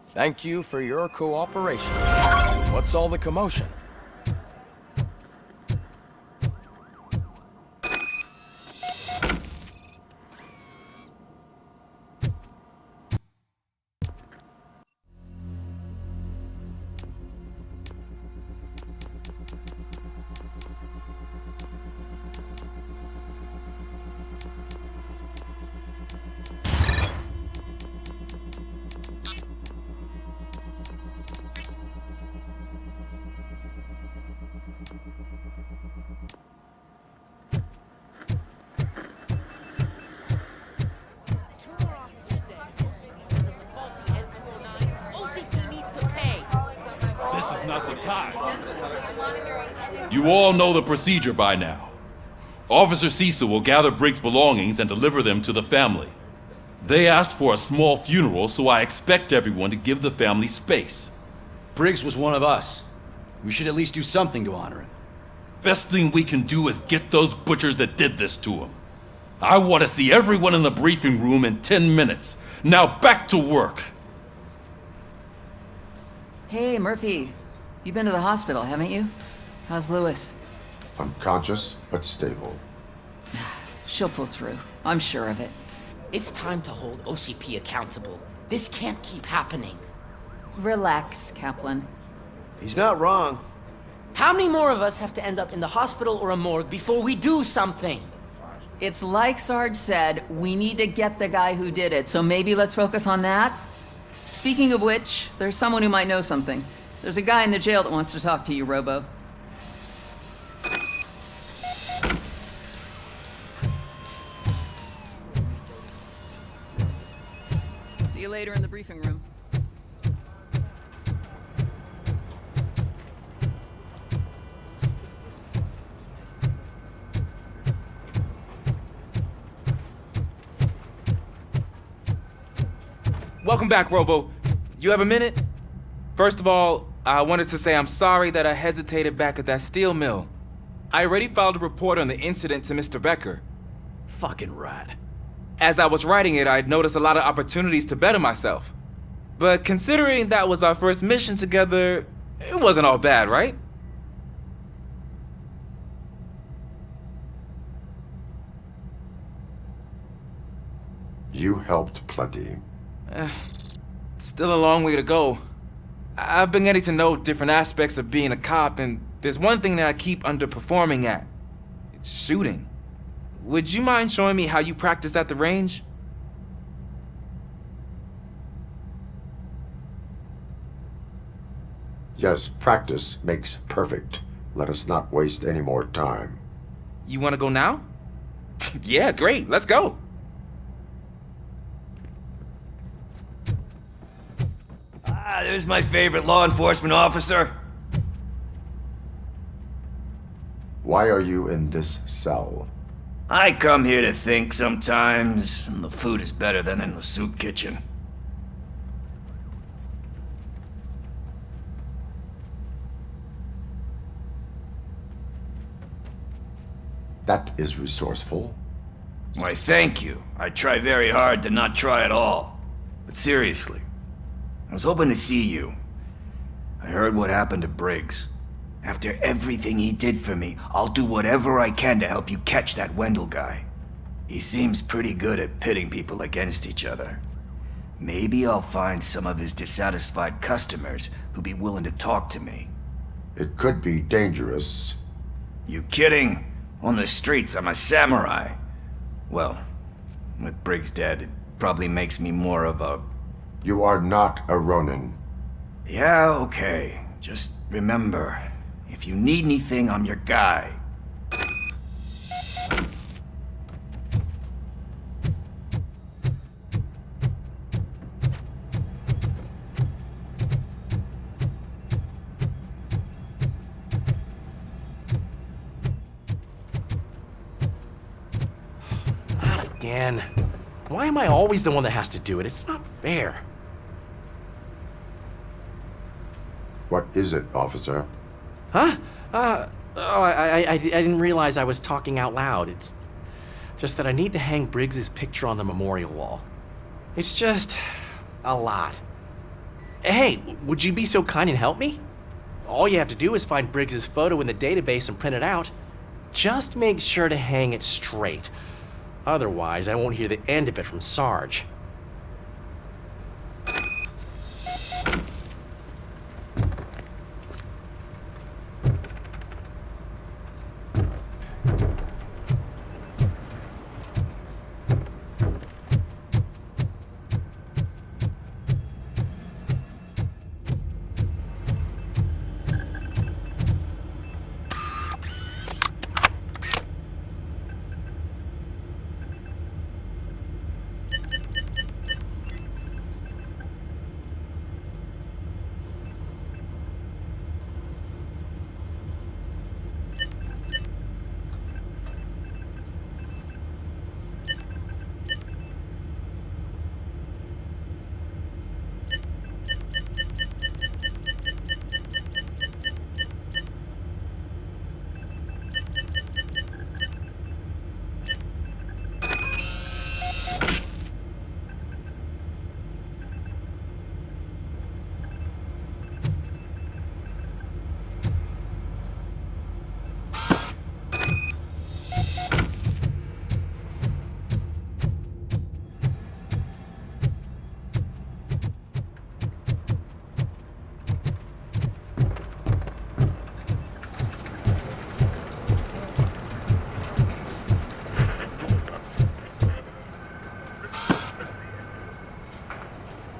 Thank you for your cooperation. What's all the commotion? Not the time. You all know the procedure by now. Officer Cecil will gather Briggs' belongings and deliver them to the family. They asked for a small funeral, so I expect everyone to give the family space. Briggs was one of us. We should at least do something to honor him. Best thing we can do is get those butchers that did this to him. I want to see everyone in the briefing room in 10 minutes. Now back to work. Hey, Murphy. You've been to the hospital, haven't you? How's Lewis? Unconscious, but stable. She'll pull through. I'm sure of it. It's time to hold OCP accountable. This can't keep happening. Relax, Kaplan. He's not wrong. How many more of us have to end up in the hospital or a morgue before we do something? It's like Sarge said, we need to get the guy who did it, so maybe let's focus on that? Speaking of which, there's someone who might know something. There's a guy in the jail that wants to talk to you, Robo. See you later in the briefing room. Welcome back, Robo. You have a minute? First of all, I wanted to say I'm sorry that I hesitated back at that steel mill. I already filed a report on the incident to Mr. Becker. Fucking rat. As I was writing it, I'd noticed a lot of opportunities to better myself. But considering that was our first mission together, it wasn't all bad, right? You helped plenty. Still a long way to go. I've been getting to know different aspects of being a cop, and there's one thing that I keep underperforming at. It's shooting. Would you mind showing me how you practice at the range? Yes, practice makes perfect. Let us not waste any more time. You want to go now? Yeah, great. Let's go. There's my favorite law enforcement officer. Why are you in this cell? I come here to think sometimes, and the food is better than in the soup kitchen. That is resourceful. Why, thank you. I try very hard to not try at all. But seriously, I was hoping to see you. I heard what happened to Briggs. After everything he did for me, I'll do whatever I can to help you catch that Wendell guy. He seems pretty good at pitting people against each other. Maybe I'll find some of his dissatisfied customers who'd be willing to talk to me. It could be dangerous. You kidding? On the streets, I'm a samurai. Well, with Briggs dead, it probably makes me more of a... You are not a Ronin. Yeah, okay. Just remember, if you need anything, I'm your guy. Not again. Why am I always the one that has to do it? It's not fair. What is it, officer? Huh? I didn't realize I was talking out loud. It's just that I need to hang Briggs's picture on the memorial wall. It's just a lot. Hey, would you be so kind and help me? All you have to do is find Briggs's photo in the database and print it out. Just make sure to hang it straight. Otherwise, I won't hear the end of it from Sarge.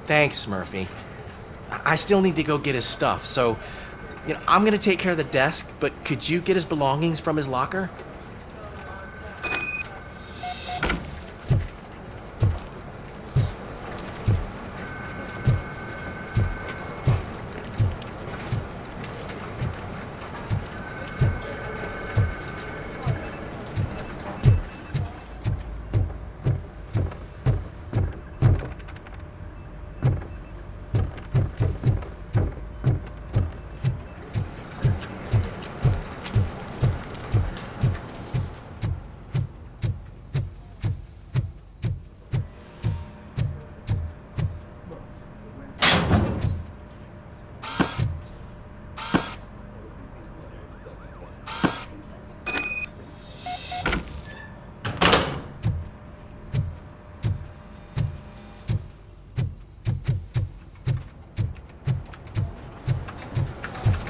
Thanks, Murphy. I still need to go get his stuff, so, I'm gonna take care of the desk, but could you get his belongings from his locker?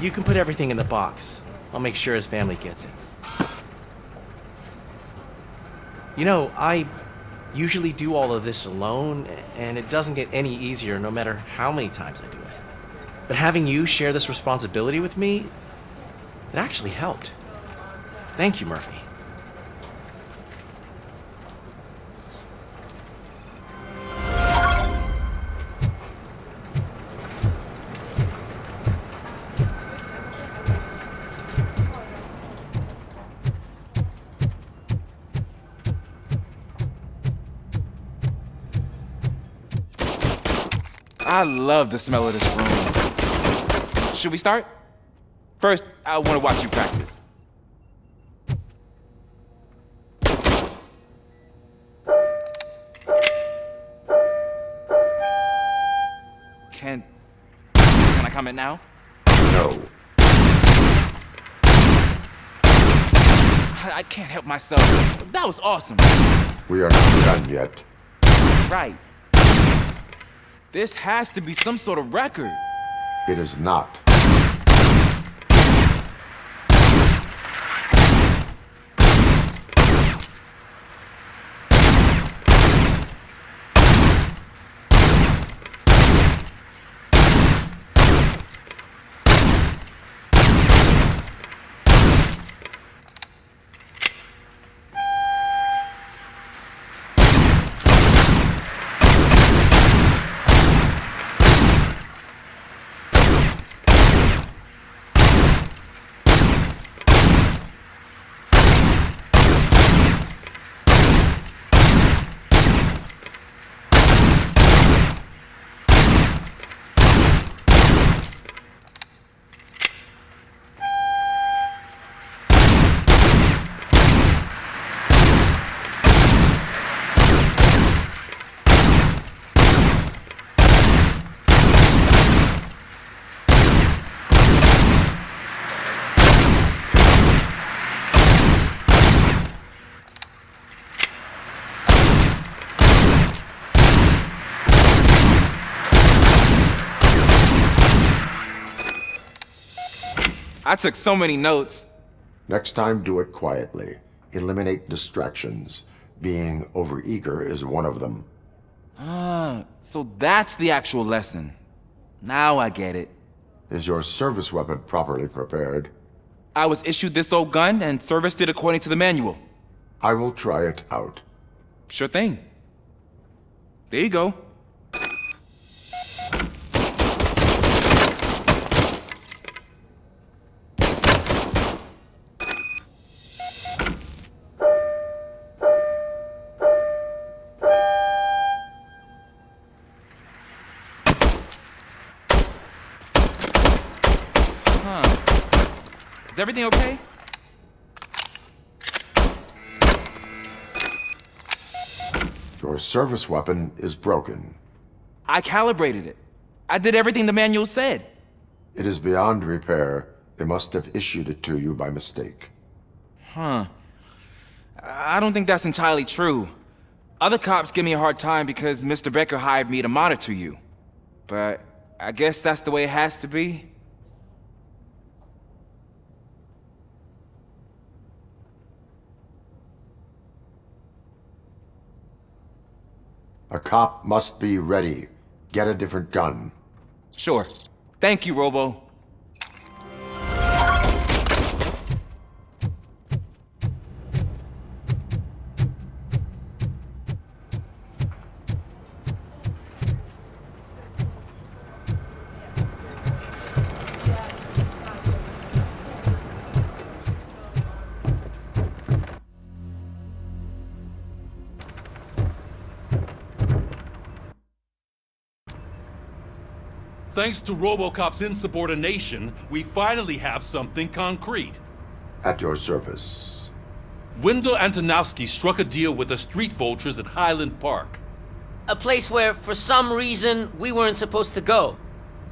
You can put everything in the box. I'll make sure his family gets it. I usually do all of this alone, and it doesn't get any easier no matter how many times I do it. But having you share this responsibility with me, it actually helped. Thank you, Murphy. I love the smell of this room. Should we start? First, I want to watch you practice. Can I comment now? No. I can't help myself. That was awesome. We are not done yet. Right. This has to be some sort of record. It is not. I took so many notes. Next time, do it quietly. Eliminate distractions. Being overeager is one of them. So that's the actual lesson. Now I get it. Is your service weapon properly prepared? I was issued this old gun and serviced it according to the manual. I will try it out. Sure thing. There you go. Is everything okay? Your service weapon is broken. I calibrated it. I did everything the manual said. It is beyond repair. They must have issued it to you by mistake. I don't think that's entirely true. Other cops give me a hard time because Mr. Becker hired me to monitor you. But I guess that's the way it has to be. A cop must be ready. Get a different gun. Sure. Thank you, Robo. Thanks to RoboCop's insubordination, we finally have something concrete. At your service. Wendell Antonowski struck a deal with the street vultures at Highland Park. A place where, for some reason, we weren't supposed to go.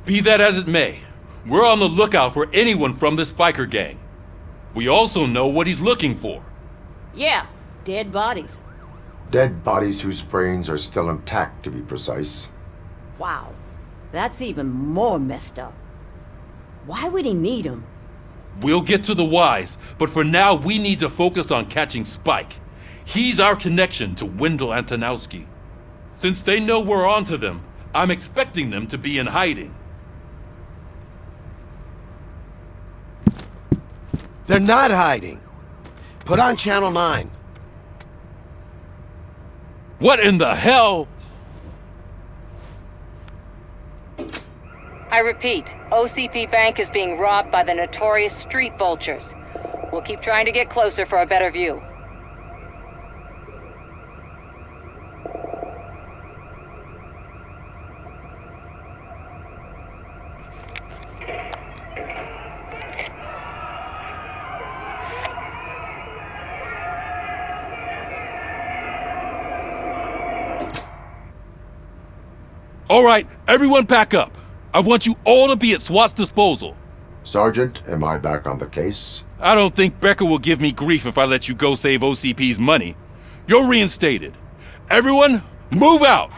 Be that as it may, we're on the lookout for anyone from this biker gang. We also know what he's looking for. Yeah, dead bodies. Dead bodies whose brains are still intact, to be precise. Wow, that's even more messed up. Why would he need them? We'll get to the whys, but for now we need to focus on catching Spike. He's our connection to Wendell Antonowski. Since they know we're onto them, I'm expecting them to be in hiding. They're not hiding. Put on Channel 9. What in the hell? I repeat, OCP Bank is being robbed by the notorious street vultures. We'll keep trying to get closer for a better view. All right, everyone back up. I want you all to be at SWAT's disposal. Sergeant, am I back on the case? I don't think Becker will give me grief if I let you go save OCP's money. You're reinstated. Everyone, move out!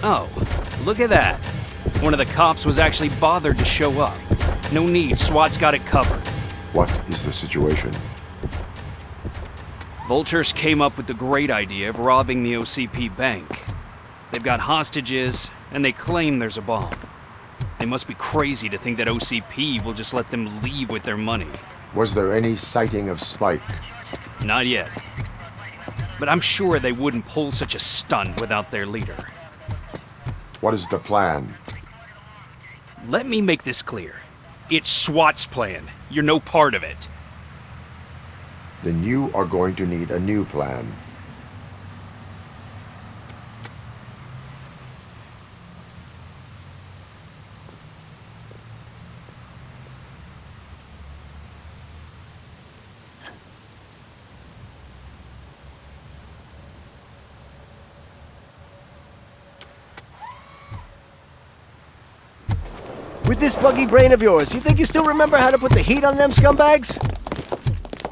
Oh, look at that. One of the cops was actually bothered to show up. No need, SWAT's got it covered. What is the situation? Vultures came up with the great idea of robbing the OCP bank. They've got hostages, and they claim there's a bomb. They must be crazy to think that OCP will just let them leave with their money. Was there any sighting of Spike? Not yet. But I'm sure they wouldn't pull such a stunt without their leader. What is the plan? Let me make this clear. It's SWAT's plan. You're no part of it. Then you are going to need a new plan. With this buggy brain of yours, you think you still remember how to put the heat on them scumbags?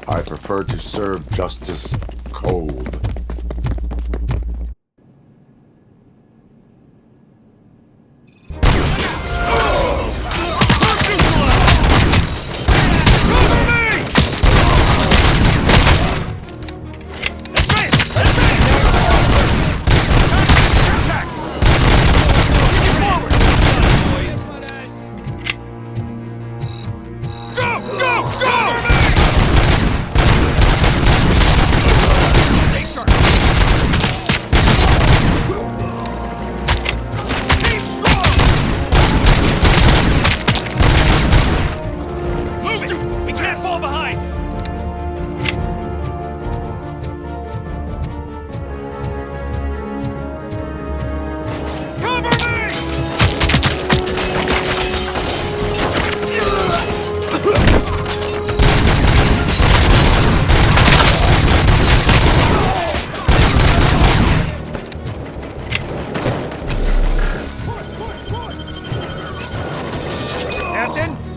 I prefer to serve justice cold.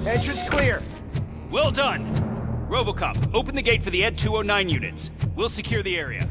Entrance clear. Well done. RoboCop, open the gate for the Ed 209 units. We'll secure the area.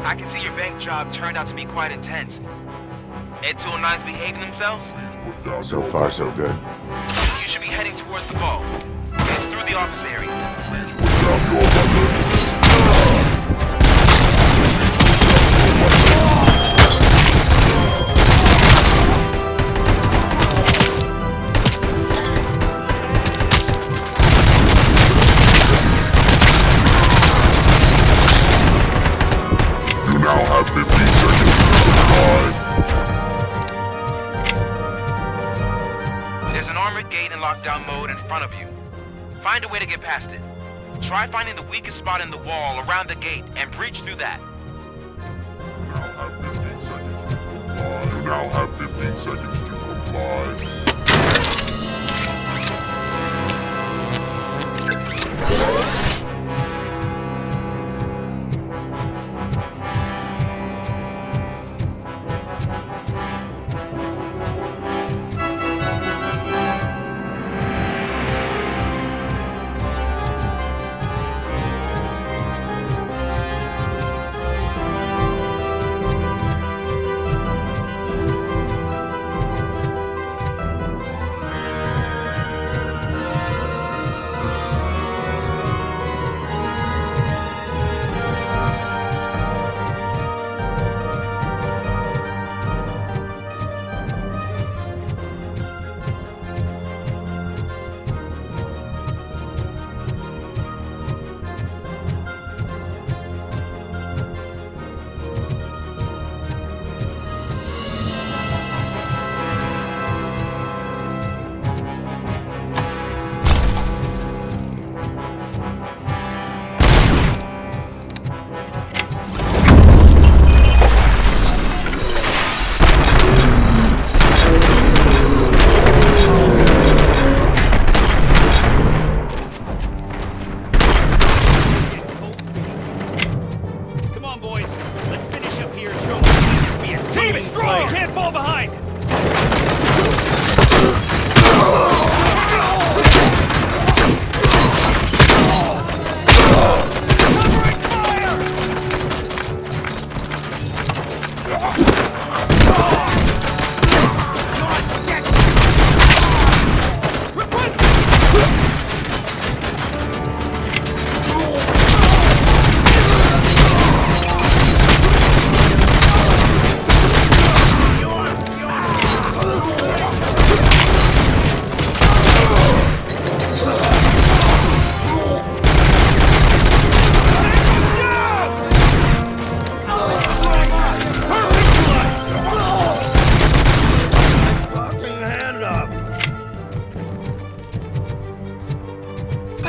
I can see your bank job turned out to be quite intense. Ed 209's behaving themselves? So far, so good. You should be heading towards the vault. It's through the office area. You now have 15 seconds to comply. There's an armored gate in lockdown mode in front of you. Find a way to get past it. Try finding the weakest spot in the wall around the gate and breach through that. You now have 15 seconds to comply.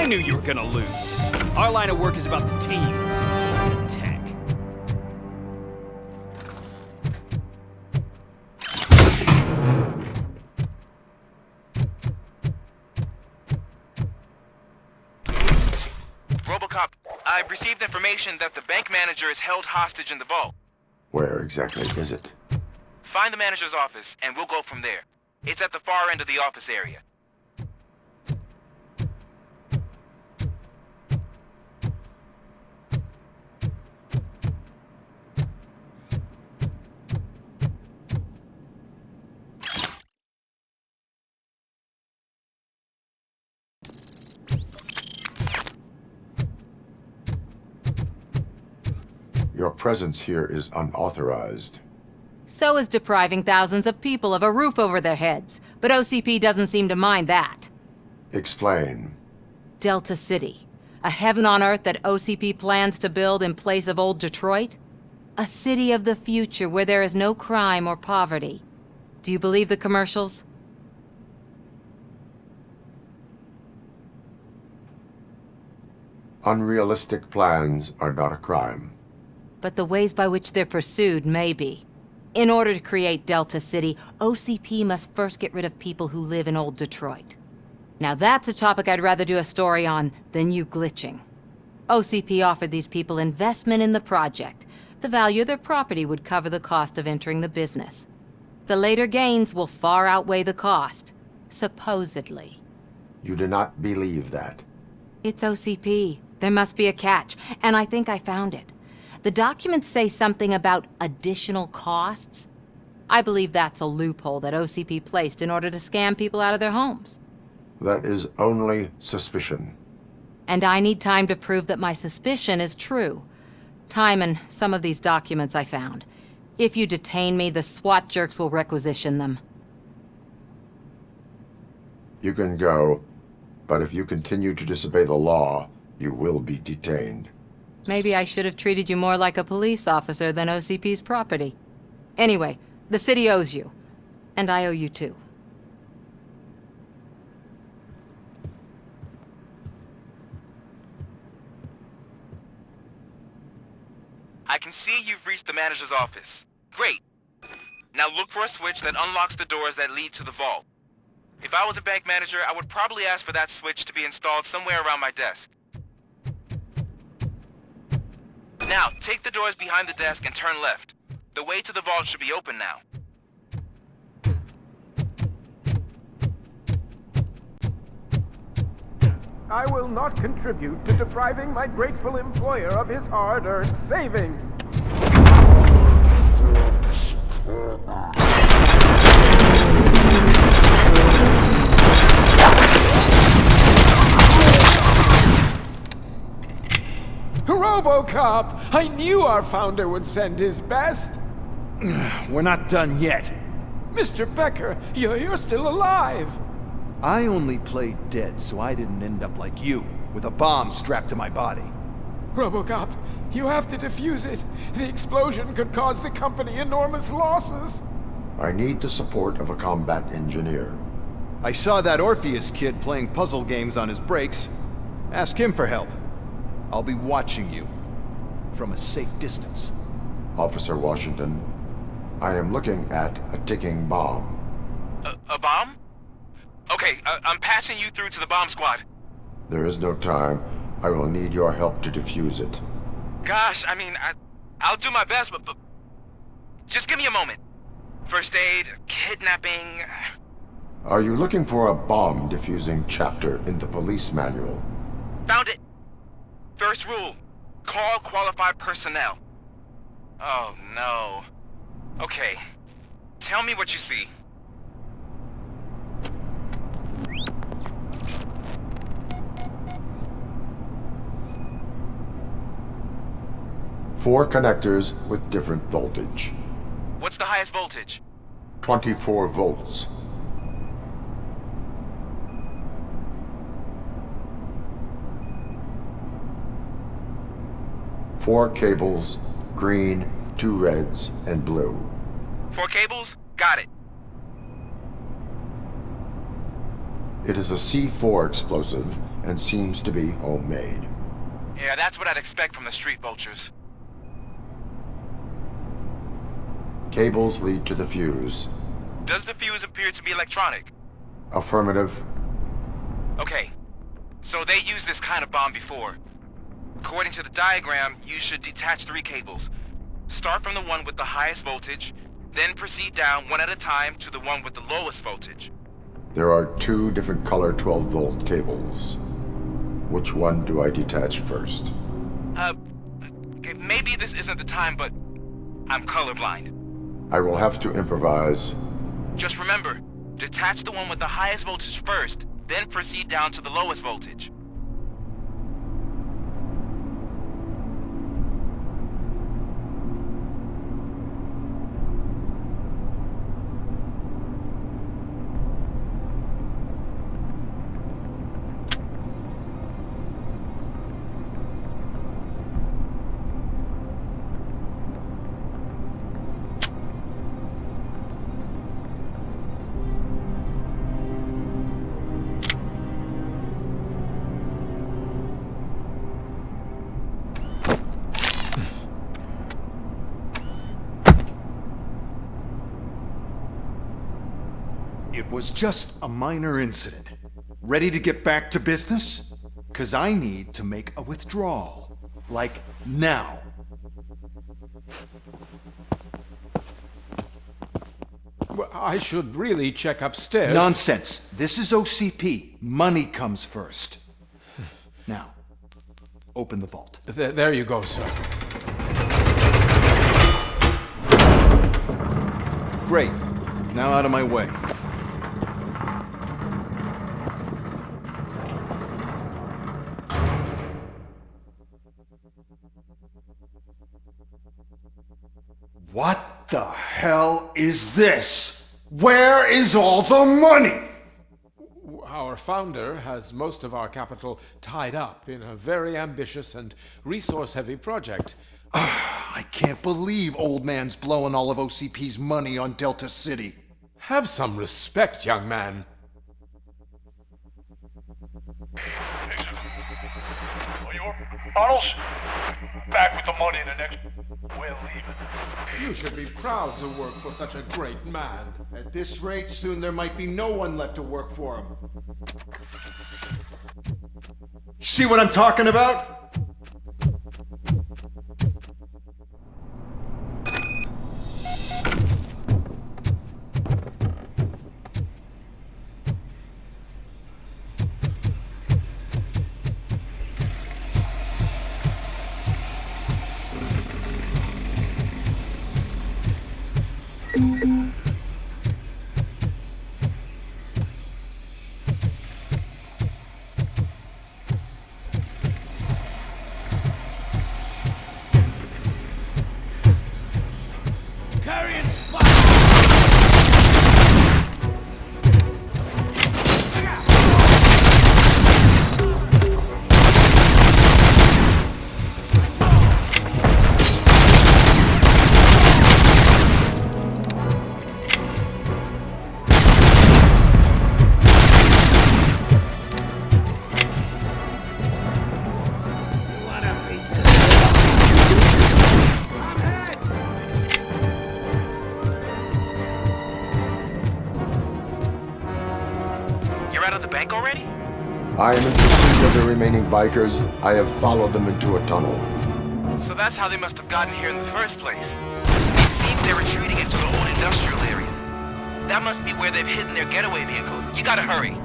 knew you were gonna lose. Our line of work is about the team. The tech. RoboCop, I've received information that the bank manager is held hostage in the vault. Where exactly is it? Find the manager's office, and we'll go from there. It's at the far end of the office area. Your presence here is unauthorized. So is depriving thousands of people of a roof over their heads, but OCP doesn't seem to mind that. Explain. Delta City, a heaven on earth that OCP plans to build in place of old Detroit? A city of the future where there is no crime or poverty. Do you believe the commercials? Unrealistic plans are not a crime. But the ways by which they're pursued may be. In order to create Delta City, OCP must first get rid of people who live in old Detroit. Now that's a topic I'd rather do a story on than you glitching. OCP offered these people investment in the project. The value of their property would cover the cost of entering the business. The later gains will far outweigh the cost, supposedly. You do not believe that. It's OCP. There must be a catch, and I think I found it. The documents say something about additional costs. I believe that's a loophole that OCP placed in order to scam people out of their homes. That is only suspicion. And I need time to prove that my suspicion is true. Time and some of these documents I found. If you detain me, the SWAT jerks will requisition them. You can go, but if you continue to disobey the law, you will be detained. Maybe I should have treated you more like a police officer than OCP's property. Anyway, the city owes you. And I owe you too. I can see you've reached the manager's office. Great. Now look for a switch that unlocks the doors that lead to the vault. If I was a bank manager, I would probably ask for that switch to be installed somewhere around my desk. Now, take the doors behind the desk and turn left. The way to the vault should be open now. I will not contribute to depriving my grateful employer of his hard-earned savings. RoboCop! I knew our founder would send his best. We're not done yet. Mr. Becker, you're still alive. I only played dead so I didn't end up like you, with a bomb strapped to my body. RoboCop, you have to defuse it. The explosion could cause the company enormous losses. I need the support of a combat engineer. I saw that Orpheus kid playing puzzle games on his breaks. Ask him for help. I'll be watching you from a safe distance. Officer Washington, I am looking at a ticking bomb. A bomb? Okay, I'm passing you through to the bomb squad. There is no time. I will need your help to defuse it. Gosh, I mean, I'll do my best, but just give me a moment. First aid, kidnapping... Are you looking for a bomb defusing chapter in the police manual? Found it! First rule, call qualified personnel. Oh no. Okay, tell me what you see. Four connectors with different voltage. What's the highest voltage? 24 volts. Four cables, green, 2 reds, and blue. 4 cables? Got it. It is a C4 explosive and seems to be homemade. Yeah, that's what I'd expect from the street vultures. Cables lead to the fuse. Does the fuse appear to be electronic? Affirmative. Okay, so they used this kind of bomb before. According to the diagram, you should detach 3 cables. Start from the one with the highest voltage, then proceed down one at a time to the one with the lowest voltage. There are 2 different color 12-volt cables. Which one do I detach first? Okay, maybe this isn't the time, but I'm colorblind. I will have to improvise. Just remember, detach the one with the highest voltage first, then proceed down to the lowest voltage. It was just a minor incident. Ready to get back to business? 'Cause I need to make a withdrawal. Like, now. Well, I should really check upstairs. Nonsense. This is OCP. Money comes first. Now, open the vault. There you go, sir. Great. Now out of my way. What the hell is this? Where is all the money? Our founder has most of our capital tied up in a very ambitious and resource-heavy project. I can't believe old man's blowing all of OCP's money on Delta City. Have some respect, young man. Tunnels? Back with the money in the next... We're leaving. You should be proud to work for such a great man. At this rate, soon there might be no one left to work for him. See what I'm talking about? I am in pursuit of the remaining bikers. I have followed them into a tunnel. So that's how they must have gotten here in the first place. It seems they're retreating into the old industrial area. That must be where they've hidden their getaway vehicle. You gotta hurry.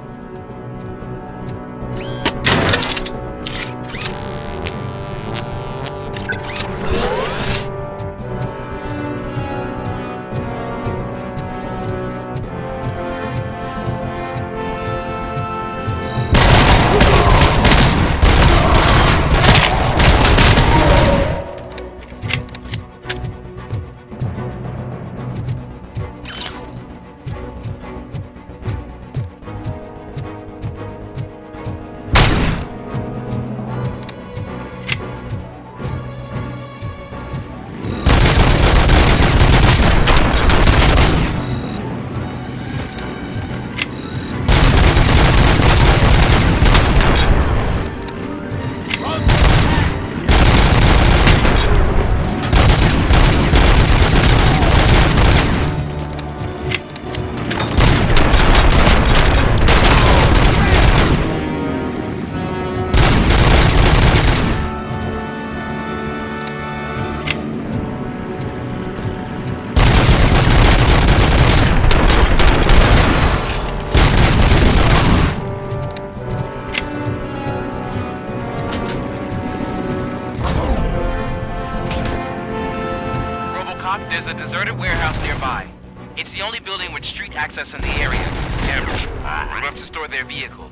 had street access in the area, and we're up to store their vehicle.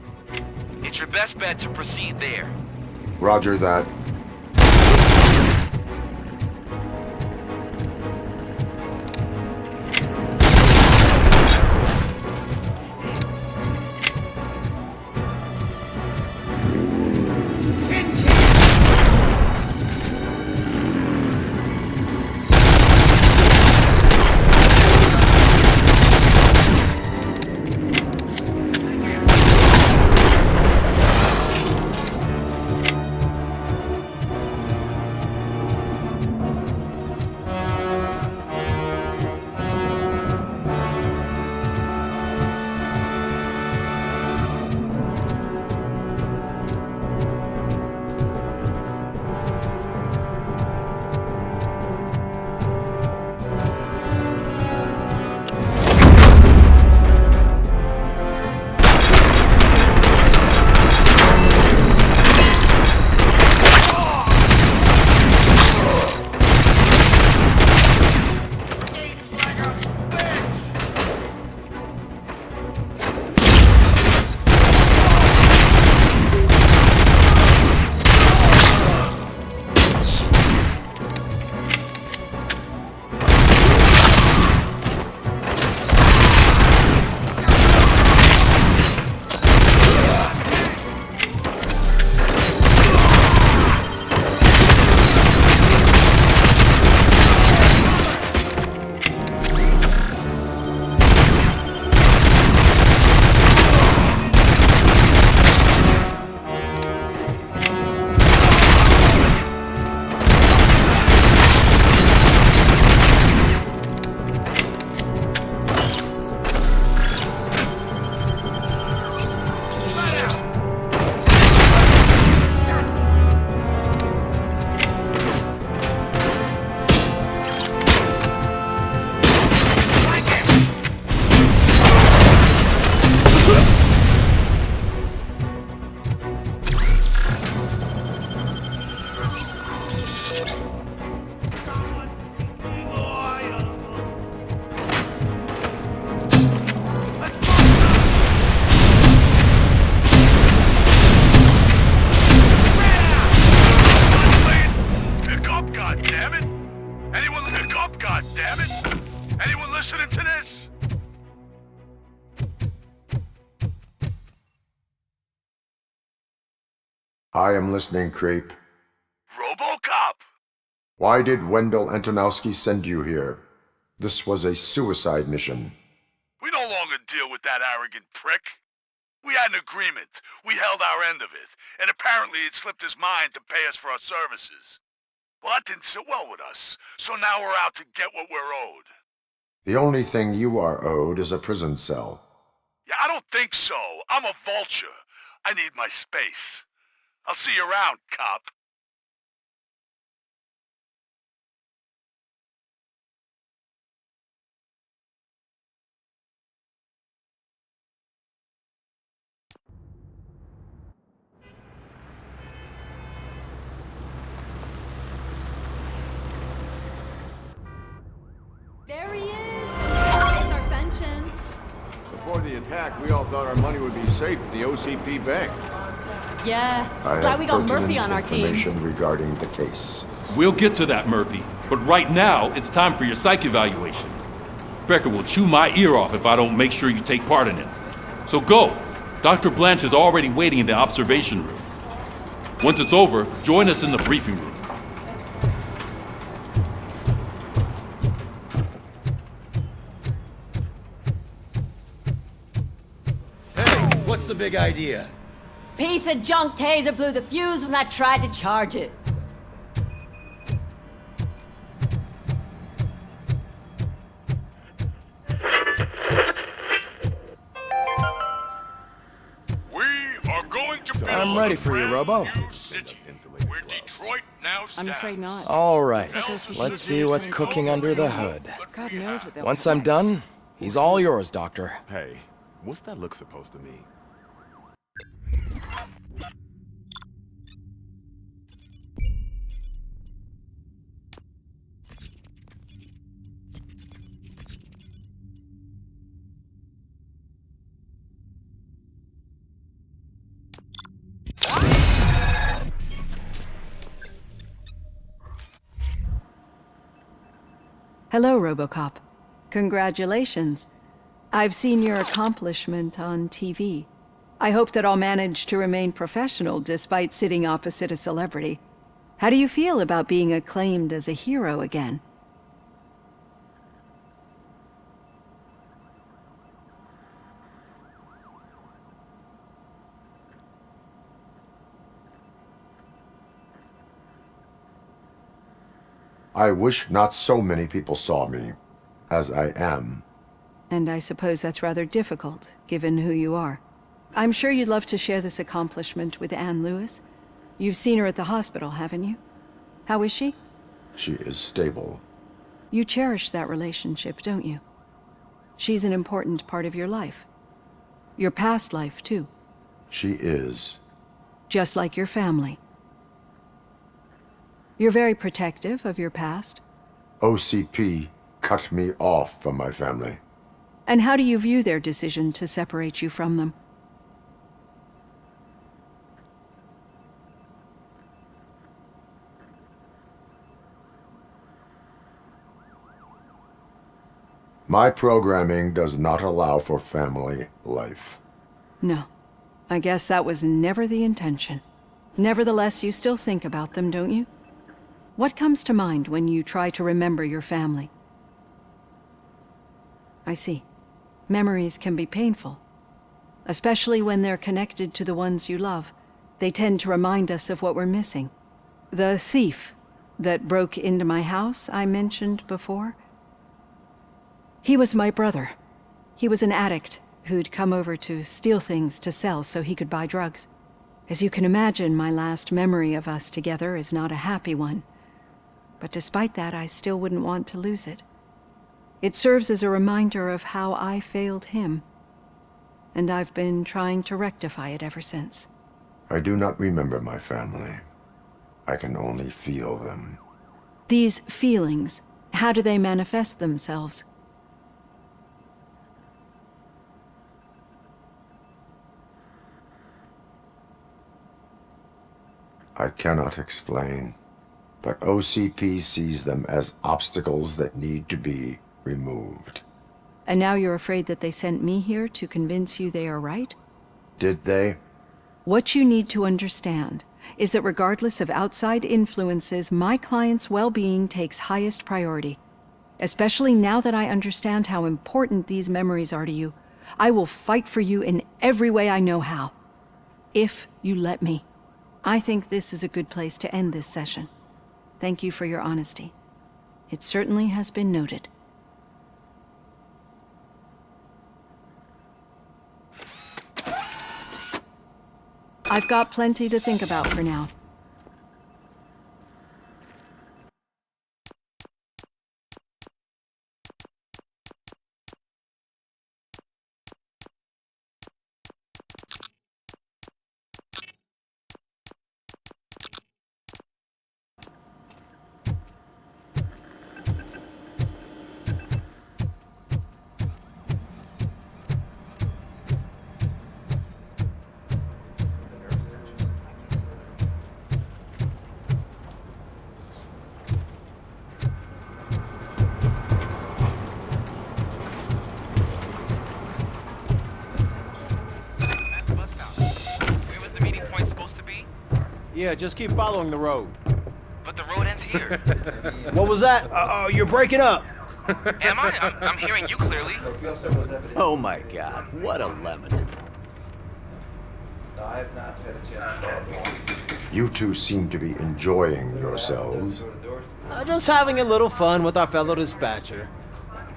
It's your best bet to proceed there. Roger that. I am listening, Creep. RoboCop! Why did Wendell Antonowski send you here? This was a suicide mission. We no longer deal with that arrogant prick. We had an agreement. We held our end of it. And apparently it slipped his mind to pay us for our services. Well, that didn't sit well with us. So now we're out to get what we're owed. The only thing you are owed is a prison cell. Yeah, I don't think so. I'm a vulture. I need my space. I'll see you around, cop. There he is! With our pensions. Before the attack, we all thought our money would be safe at the OCP bank. Yeah, I glad have we got Murphy pertinent on our team. information regarding the case. We'll get to that, Murphy. But right now, it's time for your psych evaluation. Becker will chew my ear off if I don't make sure you take part in it. So go. Dr. Blanche is already waiting in the observation room. Once it's over, join us in the briefing room. What's the big idea? Piece of junk taser blew the fuse when I tried to charge it. We are going to build I'm ready for you, Robo. where Detroit now stands. I'm afraid not. All right, Let's go see let's who's see what's really cooking under the hood. God knows what they'll Once do I'm next. done, he's all yours, Doctor. Hey, what's that look supposed to mean? Hello, RoboCop. Congratulations. I've seen your accomplishment on TV. I hope that I'll manage to remain professional despite sitting opposite a celebrity. How do you feel about being acclaimed as a hero again? I wish not so many people saw me as I am. And I suppose that's rather difficult, given who you are. I'm sure you'd love to share this accomplishment with Anne Lewis. You've seen her at the hospital, haven't you? How is she? She is stable. You cherish that relationship, don't you? She's an important part of your life. Your past life, too. She is. Just like your family. You're very protective of your past. OCP cut me off from my family. And how do you view their decision to separate you from them? My programming does not allow for family life. No. I guess that was never the intention. Nevertheless, you still think about them, don't you? What comes to mind when you try to remember your family? I see. Memories can be painful. Especially when they're connected to the ones you love. They tend to remind us of what we're missing. The thief that broke into my house I mentioned before? He was my brother. He was an addict who'd come over to steal things to sell so he could buy drugs. As you can imagine, my last memory of us together is not a happy one. But despite that, I still wouldn't want to lose it. It serves as a reminder of how I failed him. And I've been trying to rectify it ever since. I do not remember my family. I can only feel them. These feelings, how do they manifest themselves? I cannot explain, but OCP sees them as obstacles that need to be removed. And now you're afraid that they sent me here to convince you they are right? Did they? What you need to understand is that regardless of outside influences, my client's well-being takes highest priority. Especially now that I understand how important these memories are to you, I will fight for you in every way I know how. If you let me. I think this is a good place to end this session. Thank you for your honesty. It certainly has been noted. I've got plenty to think about for now. Yeah, just keep following the road. But the road ends here. What was that? You're breaking up. Am I? I'm hearing you clearly. Oh my god, what a lemon. You two seem to be enjoying yourselves. Just having a little fun with our fellow dispatcher.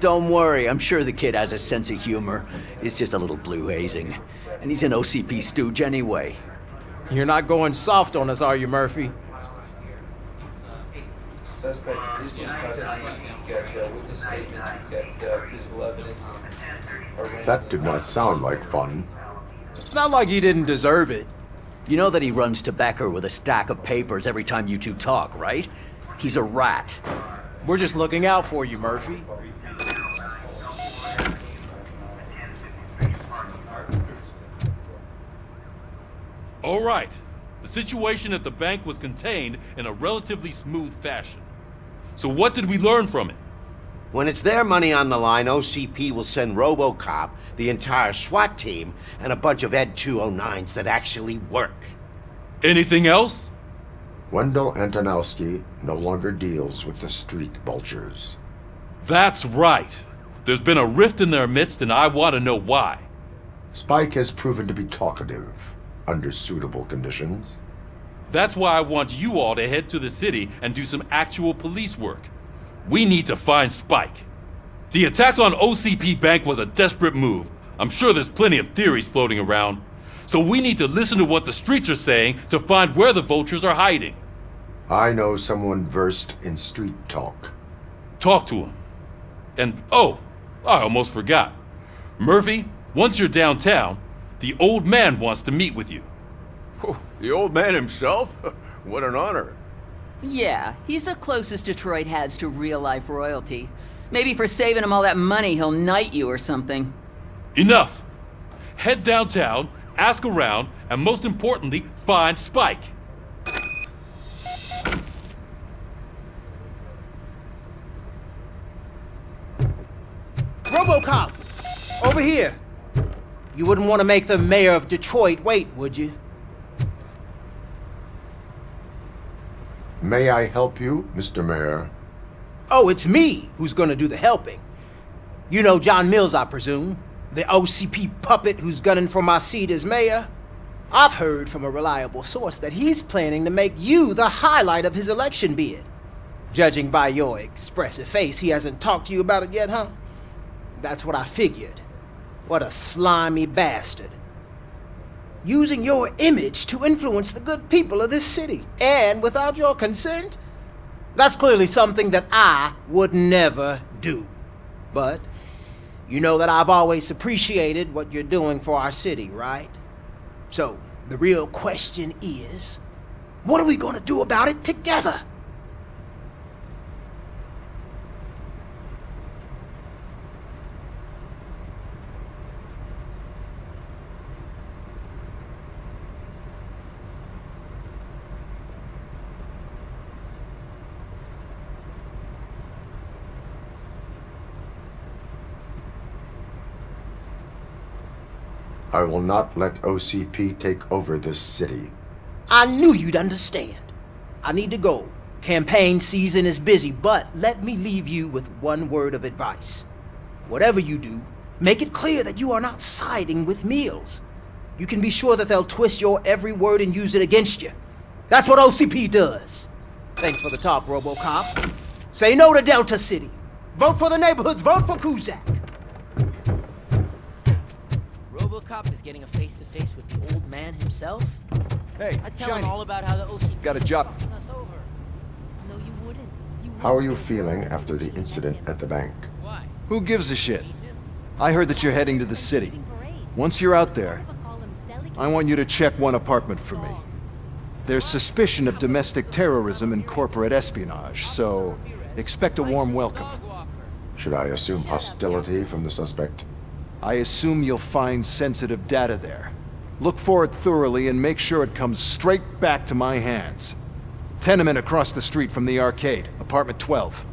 Don't worry, I'm sure the kid has a sense of humor. It's just a little blue hazing. And he's an OCP stooge anyway. You're not going soft on us, are you, Murphy? Suspect is in custody. We've got witness statements, we've got physical evidence. That did not sound like fun. It's not like he didn't deserve it. You know that he runs to Becker with a stack of papers every time you two talk, right? He's a rat. We're just looking out for you, Murphy. All right. The situation at the bank was contained in a relatively smooth fashion. So what did we learn from it? When it's their money on the line, OCP will send RoboCop, the entire SWAT team, and a bunch of Ed 209s that actually work. Anything else? Wendell Antonowski no longer deals with the street vultures. That's right. There's been a rift in their midst, and I want to know why. Spike has proven to be talkative, under suitable conditions. That's why I want you all to head to the city and do some actual police work. We need to find Spike. The attack on OCP Bank was a desperate move. I'm sure there's plenty of theories floating around. So we need to listen to what the streets are saying to find where the vultures are hiding. I know someone versed in street talk. Talk to him. And, oh, I almost forgot. Murphy, once you're downtown, the old man wants to meet with you. Oh, the old man himself? What an honor. Yeah, he's the closest Detroit has to real-life royalty. Maybe for saving him all that money, he'll knight you or something. Enough! Head downtown, ask around, and most importantly, find Spike. RoboCop! Over here! You wouldn't want to make the mayor of Detroit wait, would you? May I help you, Mr. Mayor? Oh, it's me who's gonna do the helping. You know John Mills, I presume? The OCP puppet who's gunning for my seat as mayor? I've heard from a reliable source that he's planning to make you the highlight of his election bid. Judging by your expressive face, he hasn't talked to you about it yet, huh? That's what I figured. What a slimy bastard. Using your image to influence the good people of this city, and without your consent? That's clearly something that I would never do. But you know that I've always appreciated what you're doing for our city, right? So, the real question is, what are we gonna do about it together? I will not let OCP take over this city. I knew you'd understand. I need to go. Campaign season is busy, but let me leave you with one word of advice. Whatever you do, make it clear that you are not siding with Mills. You can be sure that they'll twist your every word and use it against you. That's what OCP does. Thanks for the talk, RoboCop. Say no to Delta City. Vote for the neighborhoods. Vote for Kuzak. RoboCop is getting a face-to-face with the old man himself? Hey, I tell Shiny. him all about how the OCP Got a job. us over. No, you wouldn't. How are you feeling after the incident at the bank? Who gives a shit? I heard that you're heading to the city. Once you're out there, I want you to check one apartment for me. There's suspicion of domestic terrorism and corporate espionage, so expect a warm welcome. Should I assume hostility from the suspect? I assume you'll find sensitive data there. Look for it thoroughly and make sure it comes straight back to my hands. Tenement across the street from the arcade, apartment 12.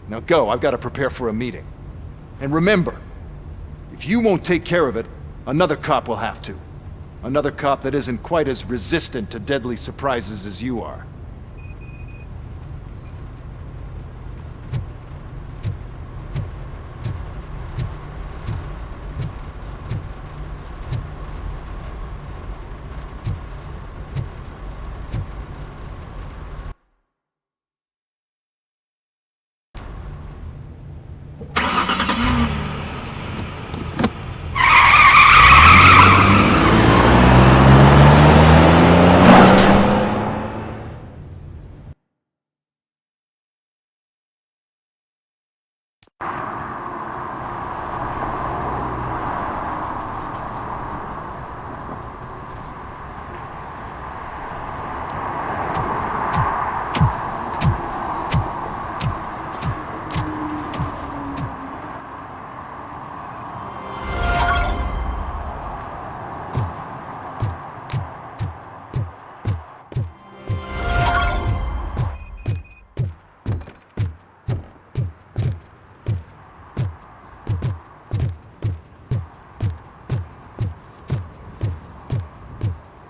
Now go, I've got to prepare for a meeting. And remember, if you won't take care of it, another cop will have to. Another cop that isn't quite as resistant to deadly surprises as you are.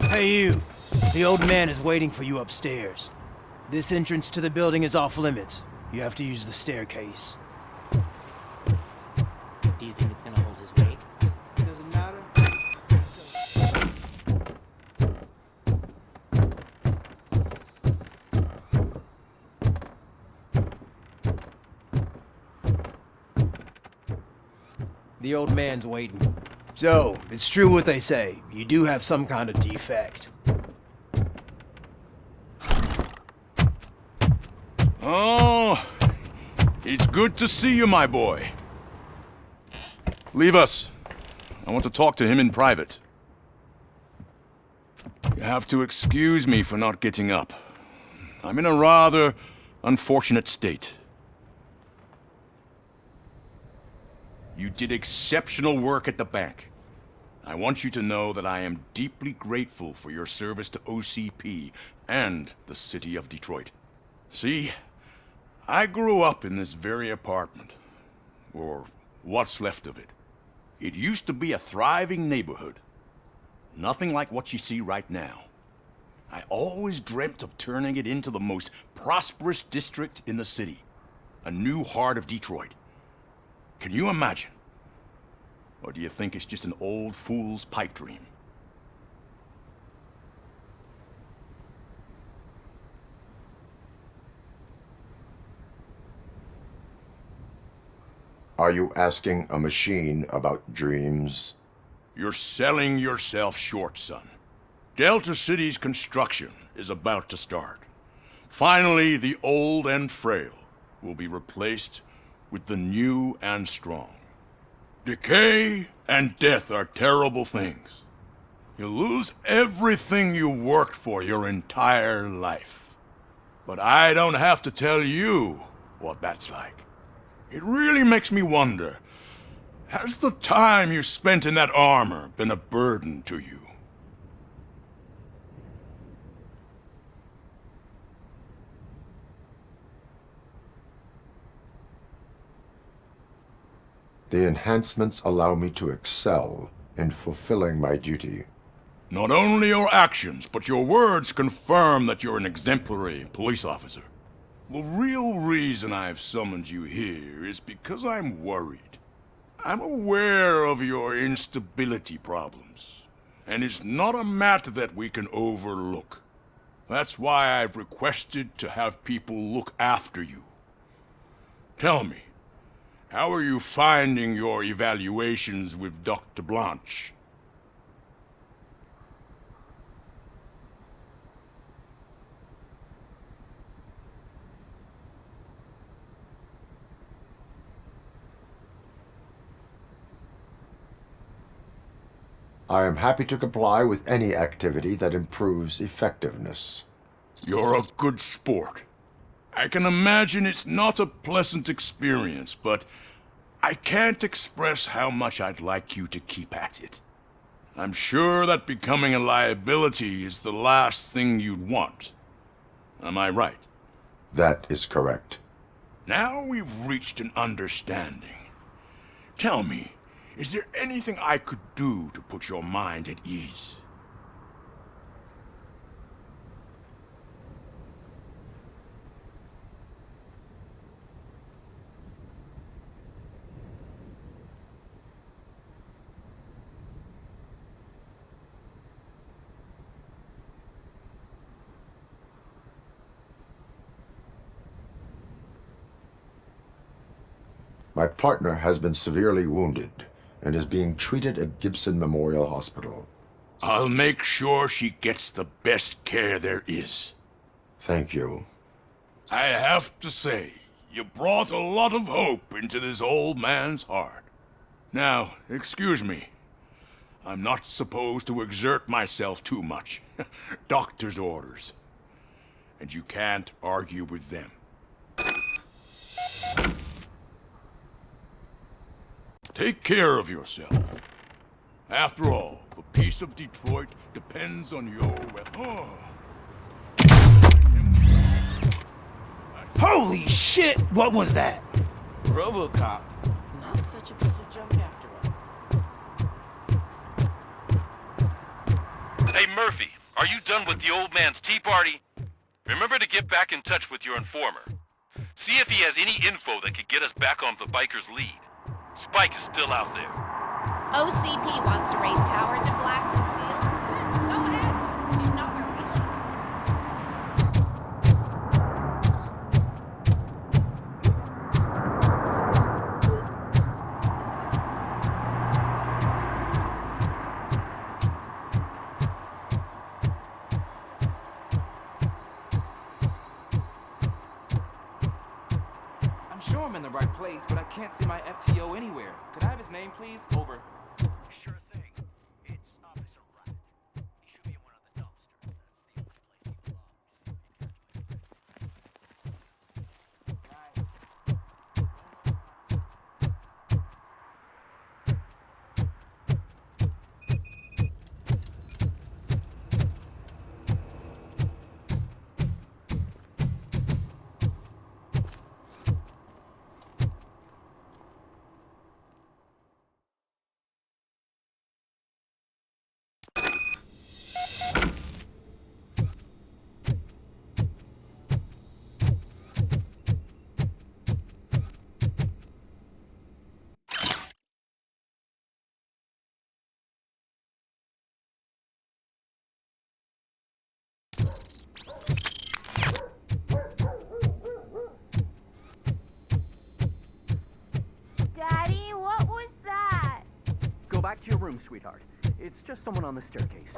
Hey, you. The old man is waiting for you upstairs. This entrance to the building is off limits. You have to use the staircase. Do you think it's gonna hold his weight? Doesn't matter. The old man's waiting. So, it's true what they say. You do have some kind of defect. Oh, it's good to see you, my boy. Leave us. I want to talk to him in private. You have to excuse me for not getting up. I'm in a rather unfortunate state. You did exceptional work at the bank. I want you to know that I am deeply grateful for your service to OCP and the city of Detroit. See, I grew up in this very apartment, or what's left of it. It used to be a thriving neighborhood. Nothing like what you see right now. I always dreamt of turning it into the most prosperous district in the city. A new heart of Detroit. Can you imagine? Or do you think it's just an old fool's pipe dream? Are you asking a machine about dreams? You're selling yourself short, son. Delta City's construction is about to start. Finally, the old and frail will be replaced with the new and strong. Decay and death are terrible things. You lose everything you worked for your entire life. But I don't have to tell you what that's like. It really makes me wonder, has the time you spent in that armor been a burden to you? The enhancements allow me to excel in fulfilling my duty. Not only your actions, but your words confirm that you're an exemplary police officer. The real reason I've summoned you here is because I'm worried. I'm aware of your instability problems, and it's not a matter that we can overlook. That's why I've requested to have people look after you. Tell me, how are you finding your evaluations with Dr. Blanche? I am happy to comply with any activity that improves effectiveness. You're a good sport. I can imagine it's not a pleasant experience, but I can't express how much I'd like you to keep at it. I'm sure that becoming a liability is the last thing you'd want. Am I right? That is correct. Now we've reached an understanding. Tell me, is there anything I could do to put your mind at ease? My partner has been severely wounded and is being treated at Gibson Memorial Hospital. I'll make sure she gets the best care there is. Thank you. I have to say, you brought a lot of hope into this old man's heart. Now, excuse me. I'm not supposed to exert myself too much. Doctor's orders. And you can't argue with them. Take care of yourself. After all, the peace of Detroit depends on your well. Holy shit! What was that? RoboCop. Not such a piece of junk after all. Hey, Murphy, Are you done with the old man's tea party? Remember to get back in touch with your informer. See if he has any info that could get us back on the biker's lead. Spike is still out there. OCP wants to raise towers of glass and steel. Go ahead. She's not where we live. I'm sure I'm in the right place, but I can't see my FTO anywhere. Could I have his name, please? Over. Sure thing. It's Officer Rat. He should be in one of the dumpsters. That's the only place he belongs. Daddy, what was that? Go back to your room, sweetheart. It's just someone on the staircase.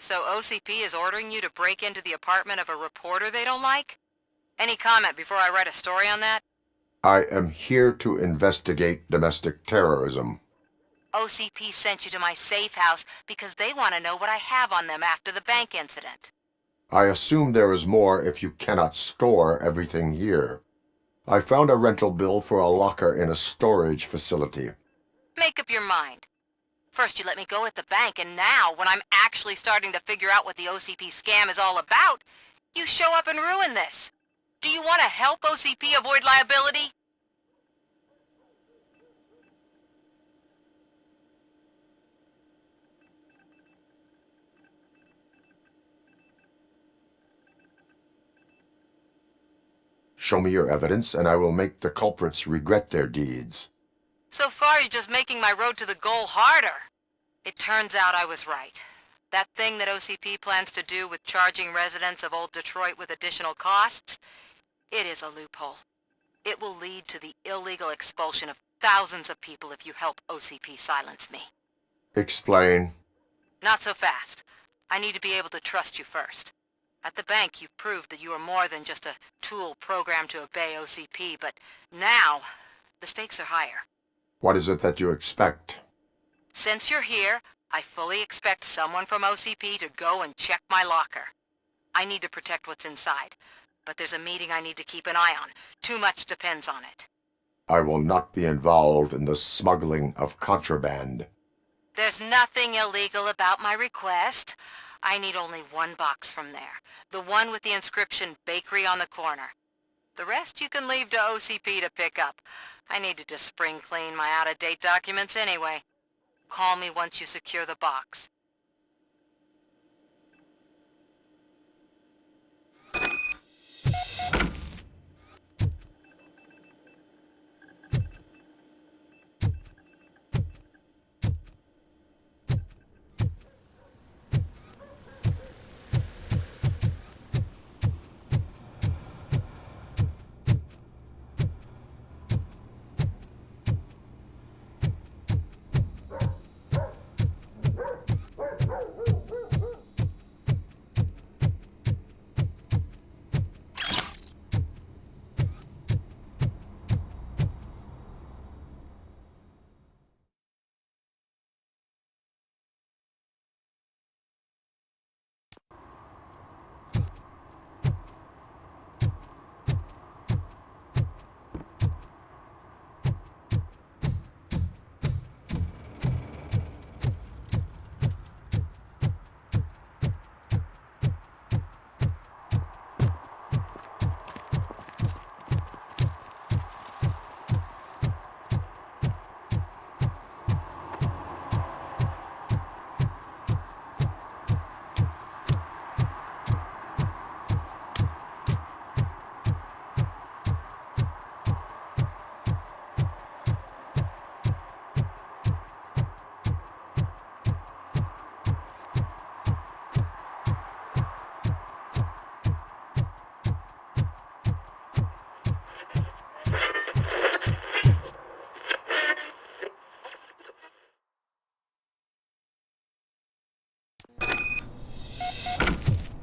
So OCP is ordering you to break into the apartment of a reporter they don't like? Any comment before I write a story on that? I am here to investigate domestic terrorism. OCP sent you to my safe house because they want to know what I have on them after the bank incident. I assume there is more if you cannot store everything here. I found a rental bill for a locker in a storage facility. Make up your mind. First you let me go at the bank, and now, when I'm actually starting to figure out what the OCP scam is all about, you show up and ruin this. Do you want to help OCP avoid liability? Show me your evidence, and I will make the culprits regret their deeds. So far, you're just making my road to the goal harder. It turns out I was right. That thing that OCP plans to do with charging residents of Old Detroit with additional costs, it is a loophole. It will lead to the illegal expulsion of thousands of people if you help OCP silence me. Explain. Not so fast. I need to be able to trust you first. At the bank, you proved that you are more than just a tool programmed to obey OCP, but now, the stakes are higher. What is it that you expect? Since you're here, I fully expect someone from OCP to go and check my locker. I need to protect what's inside, but there's a meeting I need to keep an eye on. Too much depends on it. I will not be involved in the smuggling of contraband. There's nothing illegal about my request. I need only one box from there. The one with the inscription Bakery on the corner. The rest you can leave to OCP to pick up. I need to just spring clean my out-of-date documents anyway. Call me once you secure the box.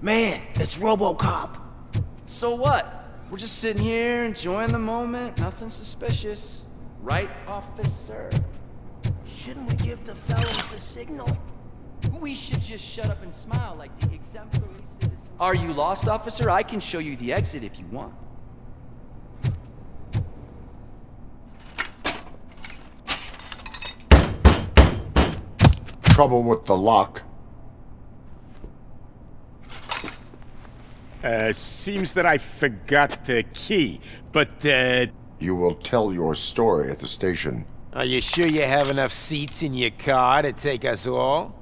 Man, it's RoboCop. So what? We're just sitting here enjoying the moment. Nothing suspicious. Right, officer? Shouldn't we give the fellows the signal? We should just shut up and smile like the exemplary citizen. Are you lost, officer? I can show you the exit if you want. Trouble with the lock. Seems that I forgot the key, but, You will tell your story at the station. Are you sure you have enough seats in your car to take us all?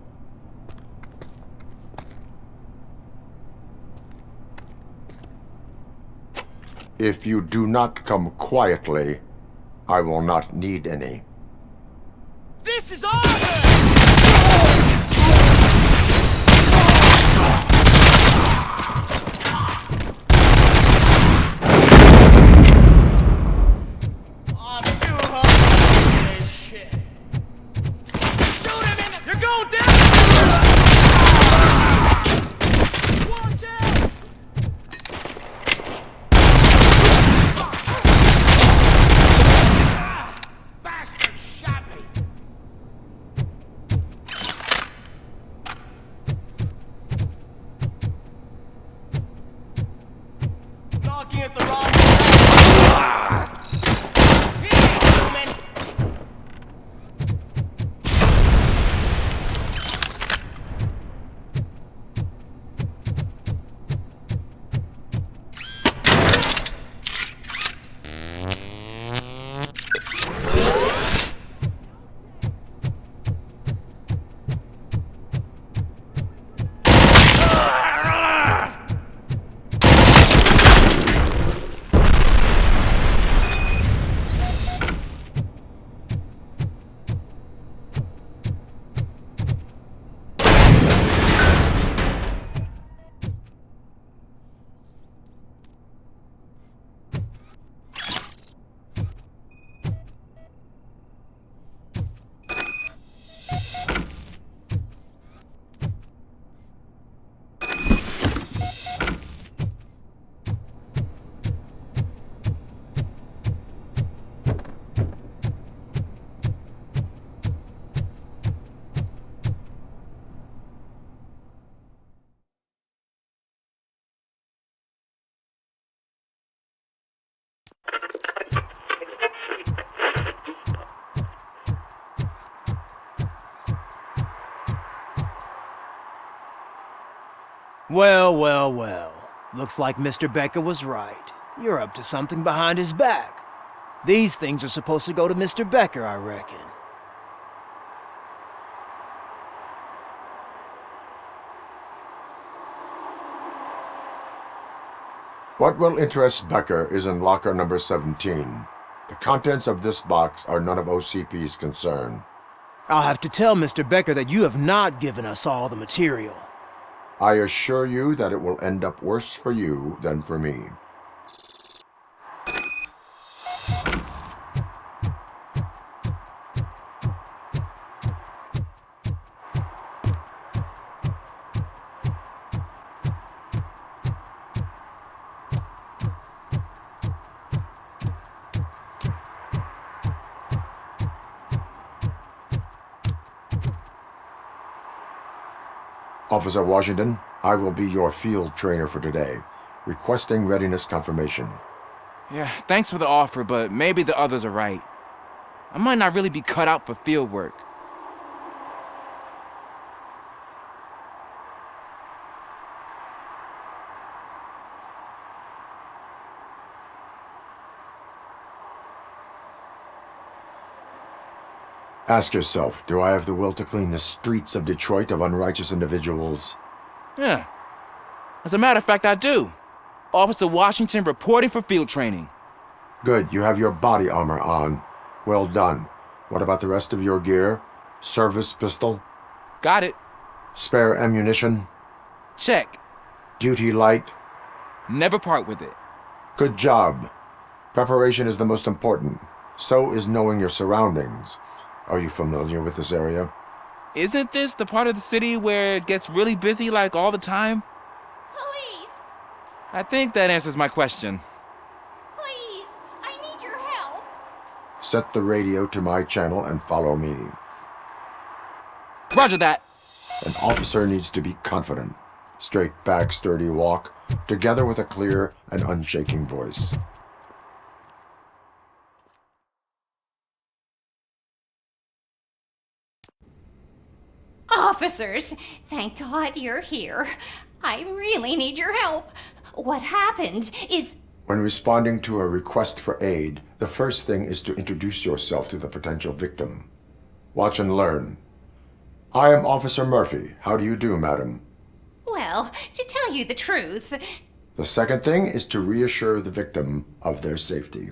If you do not come quietly, I will not need any. This is all Well, well, well. Looks like Mr. Becker was right. You're up to something behind his back. These things are supposed to go to Mr. Becker, I reckon. What will interest Becker is in locker number 17. The contents of this box are none of OCP's concern. I'll have to tell Mr. Becker that you have not given us all the material. I assure you that it will end up worse for you than for me. Officer Washington, I will be your field trainer for today. Requesting readiness confirmation. Yeah, thanks for the offer, but maybe the others are right. I might not really be cut out for field work. Ask yourself, do I have the will to clean the streets of Detroit of unrighteous individuals? Yeah. As a matter of fact, I do. Officer Washington reporting for field training. Good, you have your body armor on. Well done. What about the rest of your gear? Service pistol? Got it. Spare ammunition? Check. Duty light? Never part with it. Good job. Preparation is the most important. So is knowing your surroundings. Are you familiar with this area? Isn't this the part of the city where it gets really busy like all the time? Police! I think that answers my question. Please! I need your help! Set the radio to my channel and follow me. Roger that! An officer needs to be confident. Straight back, sturdy walk, together with a clear and unshaking voice. Officers, thank God you're here. I really need your help. What happened is... When responding to a request for aid, the first thing is to introduce yourself to the potential victim. Watch and learn. I am Officer Murphy. How do you do, madam? Well, to tell you the truth... The second thing is to reassure the victim of their safety.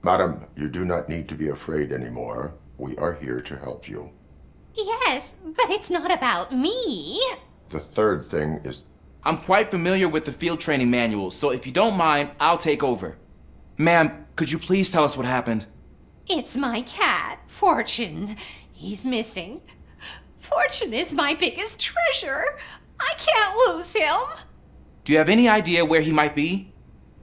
Madam, you do not need to be afraid anymore. We are here to help you. Yes, but it's not about me. The third thing is... I'm quite familiar with the field training manual, so if you don't mind, I'll take over. Ma'am, could you please tell us what happened? It's my cat, Fortune. He's missing. Fortune is my biggest treasure. I can't lose him. Do you have any idea where he might be?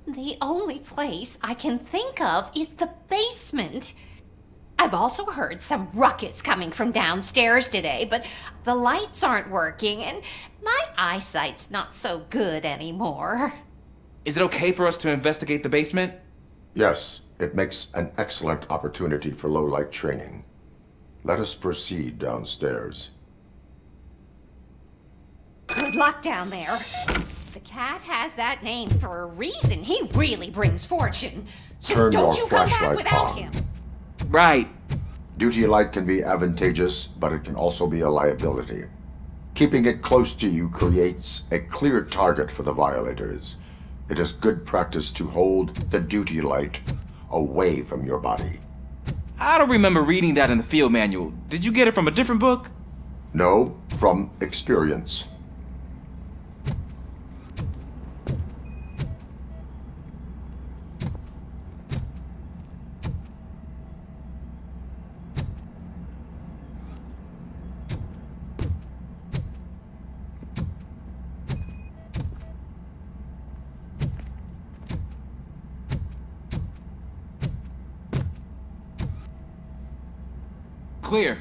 The only place I can think of is the basement. I've also heard some ruckus coming from downstairs today, but the lights aren't working and my eyesight's not so good anymore. Is it okay for us to investigate the basement? Yes, it makes an excellent opportunity for low-light training. Let us proceed downstairs. Good luck down there. The cat has that name for a reason. He really brings fortune. So Turn don't your you come back flashlight without on. him. Right. Duty light can be advantageous, but it can also be a liability. Keeping it close to you creates a clear target for the violators. It is good practice to hold the duty light away from your body. I don't remember reading that in the field manual. Did you get it from a different book? No, from experience. Clear.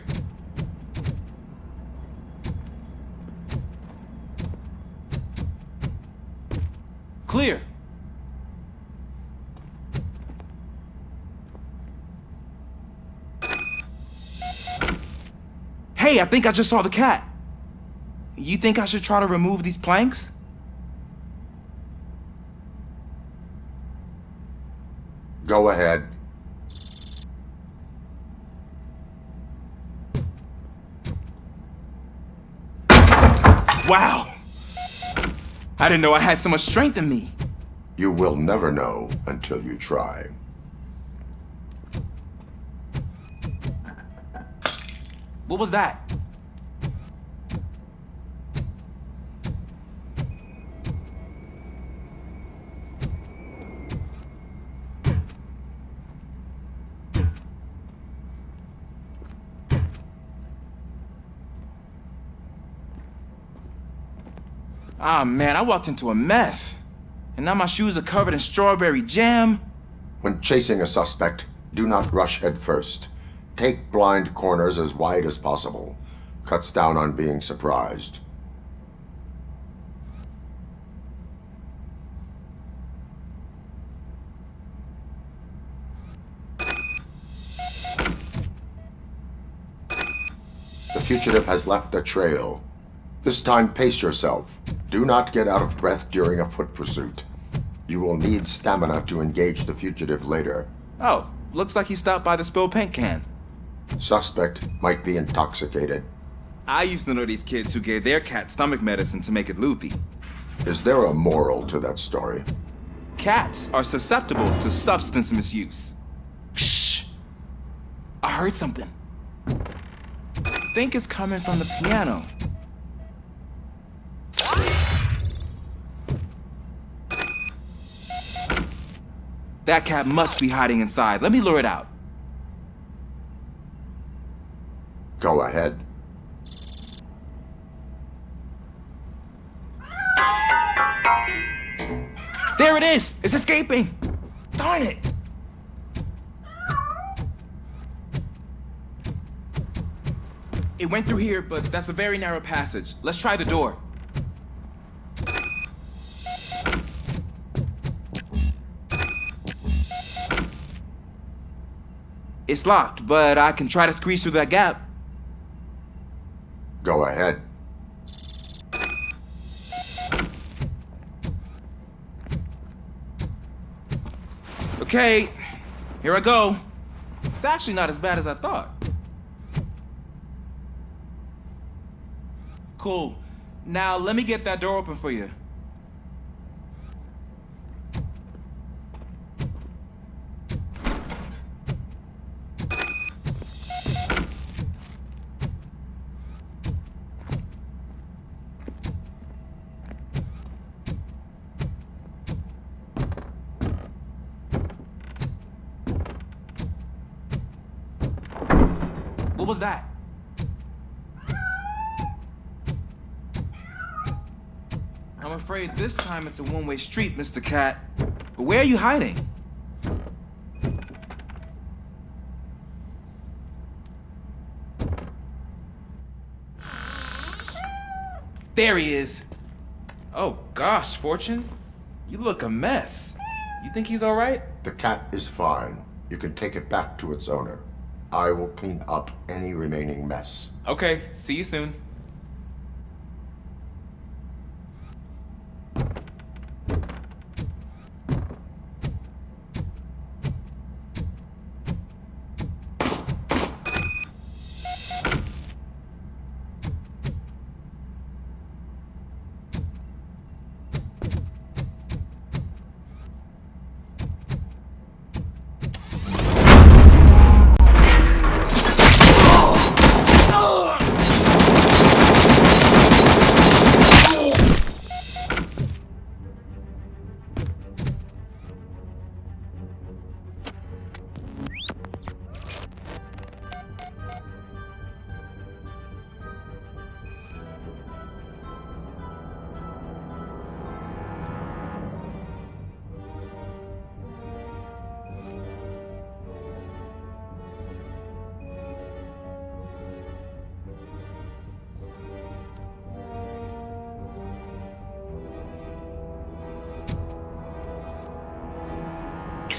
Clear. Hey, I think I just saw the cat. You think I should try to remove these planks? Go ahead. Wow! I didn't know I had so much strength in me. You will never know until you try. What was that? Ah, man, I walked into a mess. And now my shoes are covered in strawberry jam. When chasing a suspect, do not rush head first. Take blind corners as wide as possible. Cuts down on being surprised. The fugitive has left a trail. This time, pace yourself. Do not get out of breath during a foot pursuit. You will need stamina to engage the fugitive later. Oh, looks like he stopped by the spilled paint can. Suspect might be intoxicated. I used to know these kids who gave their cat stomach medicine to make it loopy. Is there a moral to that story? Cats are susceptible to substance misuse. Shh! I heard something. I think it's coming from the piano. That cat must be hiding inside. Let me lure it out. Go ahead. There it is! It's escaping! Darn it! It went through here, but that's a very narrow passage. Let's try the door. It's locked, but I can try to squeeze through that gap. Go ahead. Okay, here I go. It's actually not as bad as I thought. Cool. Now let me get that door open for you. What was that? I'm afraid this time it's a one-way street, Mr. Cat. But where are you hiding? There he is. Oh gosh, Fortune. You look a mess. You think he's all right? The cat is fine. You can take it back to its owner. I will clean up any remaining mess. Okay, see you soon.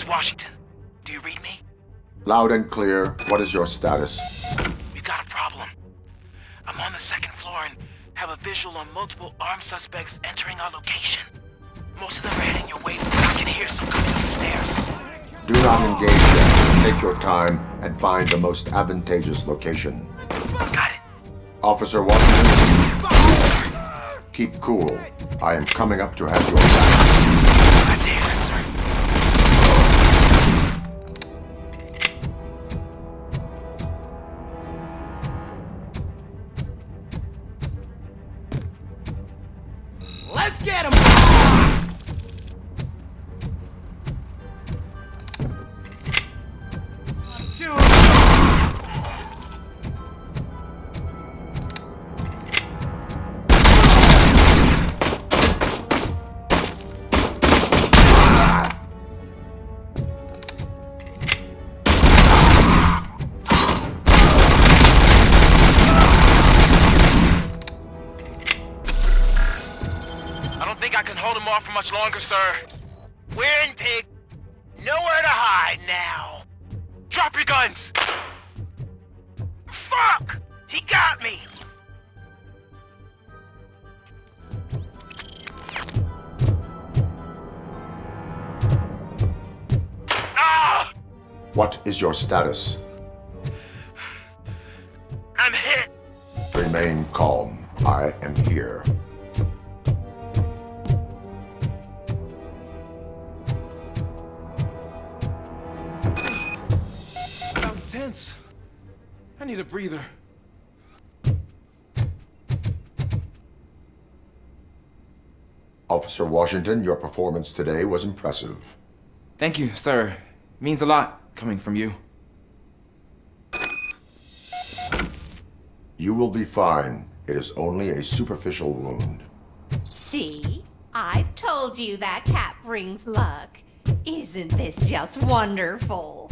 Washington, do you read me? Loud and clear. What is your status? We've got a problem. I'm on the second floor and have a visual on multiple armed suspects entering our location. Most of them are heading your way, but I can hear some coming up the stairs. Do not engage yet. Take your time and find the most advantageous location. Got it. Officer Washington, keep cool. I am coming up to have your back. Let's get him! I can hold him off for much longer, sir. We're in, pig. Nowhere to hide now. Drop your guns! Fuck! He got me! Ah! What is your status? I'm hit! Remain calm. I am here. Tense. I need a breather. Officer Washington, your performance today was impressive. Thank you, sir. Means a lot coming from you. You will be fine. It is only a superficial wound. See? I've told you that cap brings luck. Isn't this just wonderful?